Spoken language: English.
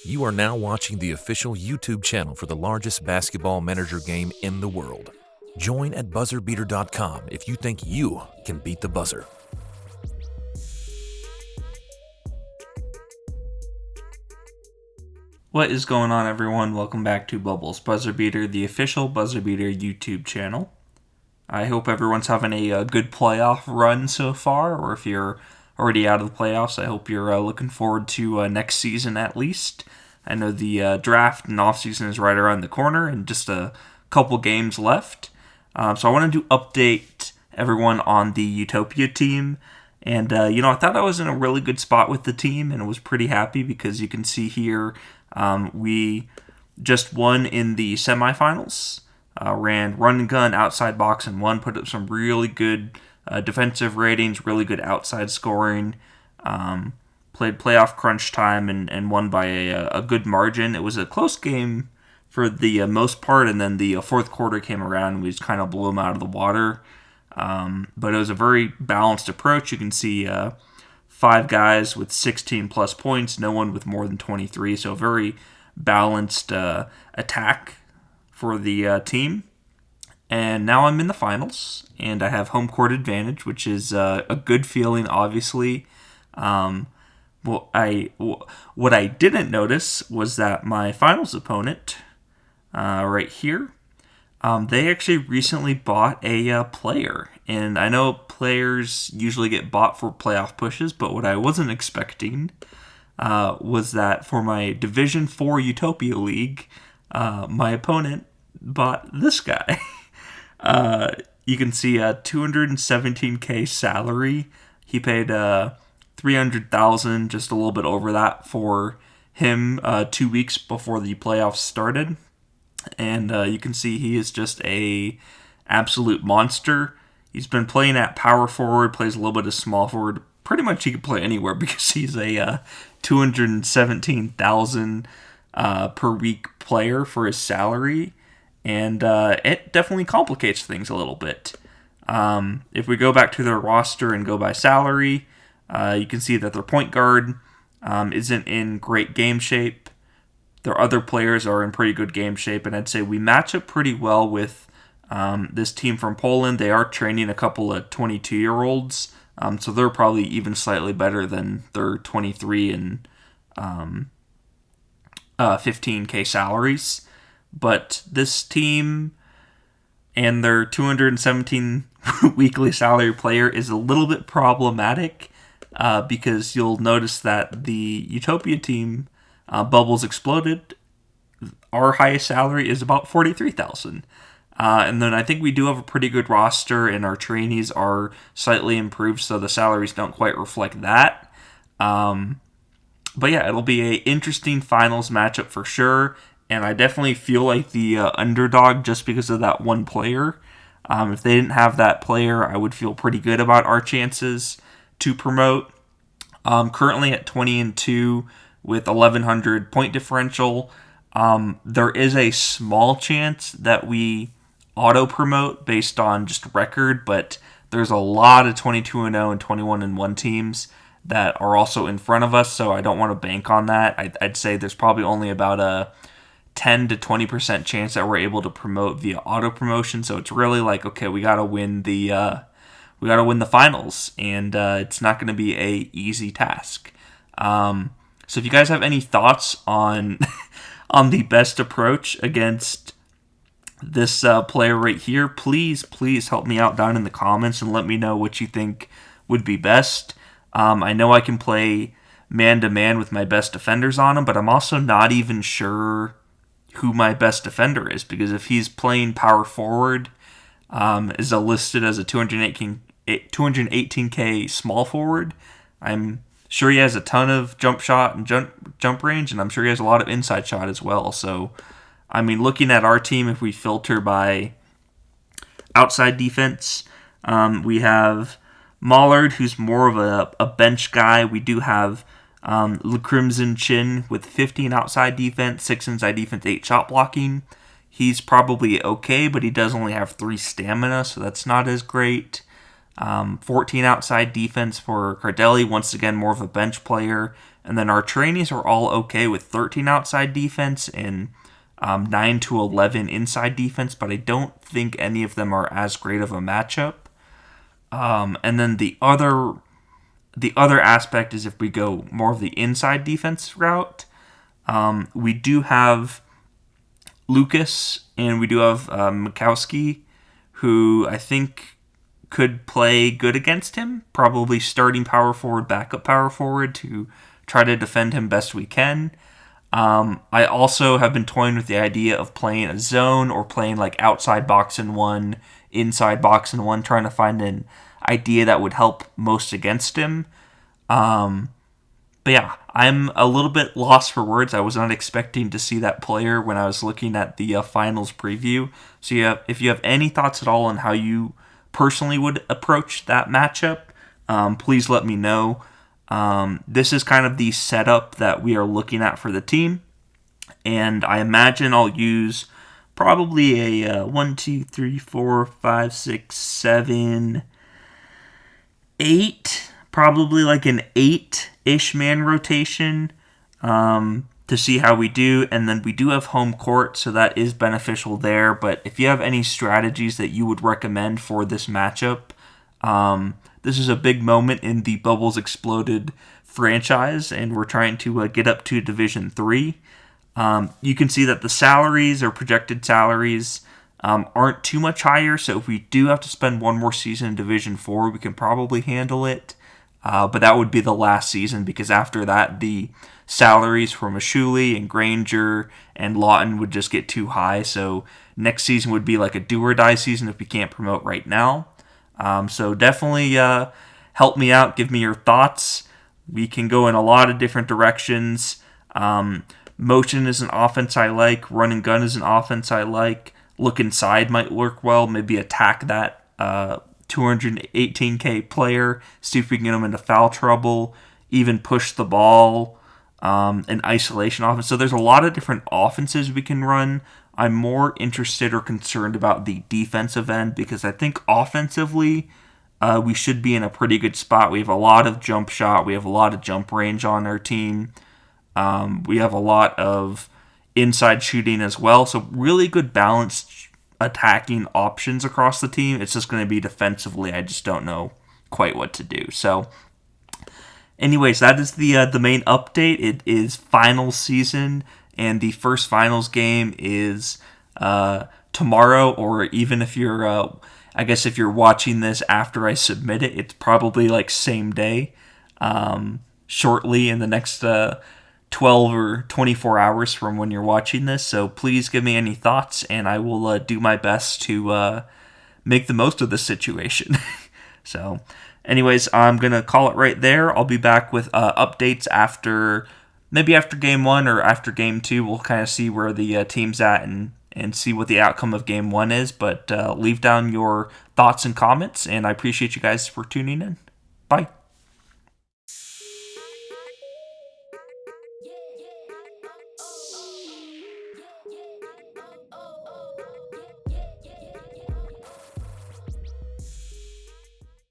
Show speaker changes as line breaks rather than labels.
You are now watching the official YouTube channel for the largest basketball manager game in the world. Join at BuzzerBeater.com if you think you can beat the buzzer.
What is going on, everyone? Welcome back to BubblesExploded, the official BuzzerBeater YouTube channel. I hope everyone's having a good playoff run so far, or if you're already out of the playoffs, I hope you're looking forward to next season at least. I know the draft and offseason is right around the corner and just a couple games left. So I wanted to update everyone on the Utopia team. And, I thought I was in a really good spot with the team and was pretty happy because you can see here we just won in the semifinals. Ran run and gun, outside box, and won. Put up some really good defensive ratings, really good outside scoring. Played playoff crunch time and won by a good margin. It was a close game for the most part, and then the fourth quarter came around and we just kind of blew them out of the water. But it was a very balanced approach. You can see 5 guys with 16 plus points, no one with more than 23, so a very balanced attack for the team. And now I'm in the finals, and I have home court advantage, which is a good feeling, obviously. What I didn't notice was that my finals opponent, right here, they actually recently bought a player. And I know players usually get bought for playoff pushes, but what I wasn't expecting was that for my Division 4 Utopia League, my opponent bought this guy. You can see a $217K salary. He paid $300,000, just a little bit over that, for him 2 weeks before the playoffs started. And you can see he is just a absolute monster. He's been playing at power forward, plays a little bit of small forward. Pretty much he can play anywhere because he's a $217,000 per week player for his salary. And it definitely complicates things a little bit. If we go back to their roster and go by salary, you can see that their point guard isn't in great game shape. Their other players are in pretty good game shape, and I'd say we match up pretty well with this team from Poland. They are training a couple of 22-year-olds, so they're probably even slightly better than their 23 and 15K salaries. But this team and their 217 weekly salary player is a little bit problematic because you'll notice that the Utopia team, BubblesExploded, our highest salary is about $43,000. And then I think we do have a pretty good roster, and our trainees are slightly improved, so the salaries don't quite reflect that. But yeah, it'll be an interesting finals matchup for sure. And I definitely feel like the underdog just because of that one player. If they didn't have that player, I would feel pretty good about our chances to promote. Currently at 20-2 with 1,100 point differential. There is a small chance that we auto-promote based on just record, but there's a lot of 22-0 and 21-1 teams that are also in front of us, so I don't want to bank on that. I'd say there's probably only about a 10 to 20% chance that we're able to promote via auto promotion. So it's really like, okay, we gotta win the finals, and it's not going to be a easy task. So if you guys have any thoughts on on the best approach against this player right here, please help me out down in the comments and let me know what you think would be best. I know I can play man-to-man with my best defenders on him, but I'm also not even sure who my best defender is, because if he's playing power forward, is listed as a 218K small forward, I'm sure he has a ton of jump shot and jump range, and I'm sure he has a lot of inside shot as well. So, I mean, looking at our team, if we filter by outside defense, we have Mollard, who's more of a bench guy. We do have Le Crimson Chin with 15 outside defense, 6 inside defense, 8 shot blocking. He's probably okay, but he does only have 3 stamina, so that's not as great. 14 outside defense for Cardelli, once again more of a bench player. And then our trainees are all okay with 13 outside defense and 9 to 11 inside defense, but I don't think any of them are as great of a matchup. And then the other aspect is if we go more of the inside defense route, we do have Lucas and we do have Mikowski, who I think could play good against him. Probably starting power forward, backup power forward to try to defend him best we can. I also have been toying with the idea of playing a zone or playing like outside box and one, inside box and one, trying to find an idea that would help most against him. But yeah, I'm a little bit lost for words. I was not expecting to see that player when I was looking at the finals preview. So if you have any thoughts at all on how you personally would approach that matchup, please let me know. This is kind of the setup that we are looking at for the team. And I imagine I'll use probably a 1, 2, 3, 4, 5, 6, 7, 8, probably like an 8-ish man rotation to see how we do. And then we do have home court, so that is beneficial there. But if you have any strategies that you would recommend for this matchup, this is a big moment in the BubblesExploded franchise, and we're trying to get up to Division 3. You can see that the salaries or projected salaries aren't too much higher, so if we do have to spend one more season in Division 4, we can probably handle it. But that would be the last season, because after that, the salaries for Mashuli and Granger and Lawton would just get too high. So next season would be like a do-or-die season if we can't promote right now. So definitely help me out. Give me your thoughts. We can go in a lot of different directions. Motion is an offense I like. Run and gun is an offense I like. Look inside might work well. Maybe attack that 218K player. See if we can get him into foul trouble. Even push the ball. An isolation offense. So there's a lot of different offenses we can run. I'm more interested or concerned about the defensive end, because I think offensively we should be in a pretty good spot. We have a lot of jump shot. We have a lot of jump range on our team. We have a lot of inside shooting as well. So really good balanced attacking options across the team. It's just going to be defensively, I just don't know quite what to do. So anyways, that is the main update. It is finals season, and the first finals game is tomorrow, or even if you're, I guess if you're watching this after I submit it, it's probably like same day, shortly in the next 12 or 24 hours from when you're watching this. So please give me any thoughts, and I will do my best to make the most of this situation. So anyways, I'm going to call it right there. I'll be back with updates maybe after Game 1 or after Game 2. We'll kind of see where the team's at and see what the outcome of Game 1 is. But leave down your thoughts and comments, and I appreciate you guys for tuning in. Bye.